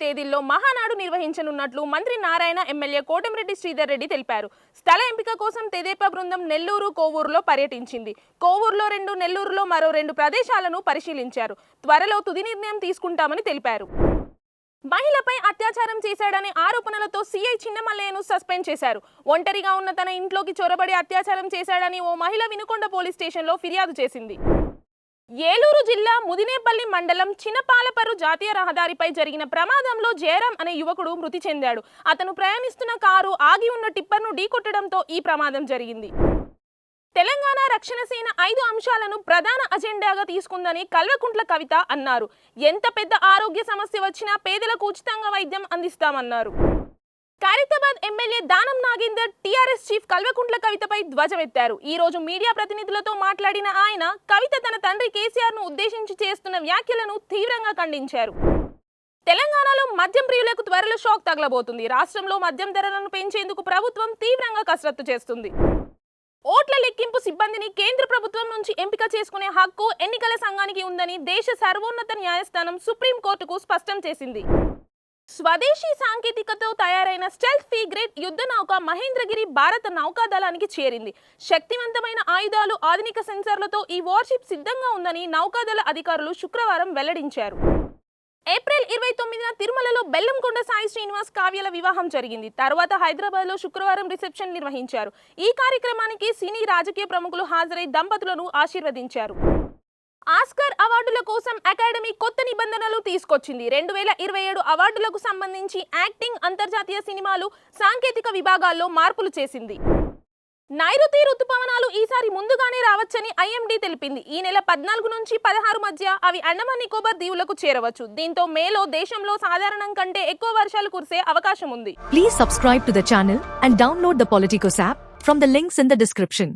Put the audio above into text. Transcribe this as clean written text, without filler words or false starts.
తేదీల్లో మహానాడు నిర్వహించనున్నట్లు మంత్రి నారాయణ, ఎమ్మెల్యే కోటమిరెడ్డి శ్రీధర్ రెడ్డి తెలిపారు. స్థల ఎంపిక కోసం తెదేపా బృందం నెల్లూరు, కోవూరులో పర్యటించింది. కోవూరులో 2, నెల్లూరులో మరో 2 ప్రదేశాలను పరిశీలించారు. త్వరలో తుది నిర్ణయం తీసుకుంటామని తెలిపారు. మహిళపై అత్యాచారం చేశాడనే ఆరోపణలతో సీఐ చిన్నమల్లయ్యను సస్పెండ్ చేశారు. ఒంటరిగా ఉన్న తన ఇంట్లోకి చొరబడి అత్యాచారం చేశాడని ఓ మహిళ వినుకొండ పోలీస్ స్టేషన్లో ఫిర్యాదు చేసింది. ఏలూరు జిల్లా ముదినేపల్లి మండలం చినపాలపర్రు జాతీయ రహదారిపై జరిగిన ప్రమాదంలో జయరాం అనే యువకుడు మృతి చెందాడు. అతను ప్రయాణిస్తున్న కారు ఆగి ఉన్న టిప్పర్ను ఢీకొట్టడంతో ఈ ప్రమాదం జరిగింది. తెలంగాణ రక్షణ సేన 5 అంశాలను ప్రధాన అజెండాగా తీసుకుందని కల్వకుంట్ల కవిత అన్నారు. ఎంత పెద్ద ఆరోగ్య సమస్య వచ్చినా పేదలకు ఉచితంగా వైద్యం అందిస్తామన్నారు. Khairatabad MLA Danam Nagender TRS chief Kalvakuntla కవితపై ధ్వజమెత్తారు. ఈ రోజు మీడియా ప్రతినిధులతో మాట్లాడిన ఆయన కవిత తన తండ్రి కేసీఆర్ ను ఉద్దేశించి చేస్తున్న వ్యాఖ్యలను తీవ్రంగా ఖండించారు. తెలంగాణలో మద్యం ప్రియులకు త్వరలో షాక్ తగలబోతుంది. రాష్ట్రంలో మద్యం ధరలను పెంచేందుకు ప్రభుత్వం తీవ్రంగా కసరత్తు చేస్తుంది. ఓట్ల లెక్కింపు సిబ్బందిని కేంద్ర ప్రభుత్వం నుంచి ఎంపిక చేసుకునే హక్కు ఎన్నికల సంఘానికి ఉందని దేశ సర్వోన్నత న్యాయస్థానం సుప్రీంకోర్టుకు స్పష్టం చేసింది. స్వదేశీ సాంకేతికతో తయారైన స్టెల్త్ ఫ్రిగేట్ యుద్ధ నౌక మహేంద్రగిరి భారత నౌకాదళానికి చేరింది. శక్తివంతమైన ఆయుధాలు, ఆధునిక సెన్సార్లతో ఈ వార్షిప్ సిద్ధంగా ఉందని నౌకాదళ అధికారులు శుక్రవారం వెల్లడించారు. ఏప్రిల్ 29న తిరుమలలో బెల్లంకొండ సాయి శ్రీనివాస్ కావ్యల వివాహం జరిగింది. తర్వాత హైదరాబాద్లో శుక్రవారం రిసెప్షన్ నిర్వహించారు. ఈ కార్యక్రమానికి సినీ, రాజకీయ ప్రముఖులు హాజరై దంపతులను ఆశీర్వదించారు. ఆస్కార్ అవార్డుల కోసం అకాడమీ కొత్త నిబంధనలు తీసుకొచ్చింది. 2027 అవార్డులకు సంబంధించి యాక్టింగ్, అంతర్జాతీయ సినిమాలు, సాంకేతిక విభాగాల్లో మార్పులు చేసింది. నైరుతి రుతుపవనాలు ఈసారి ముందుగానే రావచ్చని ఐఎండీ తెలిపింది. ఈ నెల 14 నుంచి 16 మధ్య అవి అండమాన్ నికోబార్ దీవులకు చేరవచ్చు. దీంతో మేలో దేశంలో సాధారణం కంటే ఎక్కువ వర్షాలు కురిసే అవకాశం ఉంది. Please subscribe to the channel and download the Politicos app from the links in the description.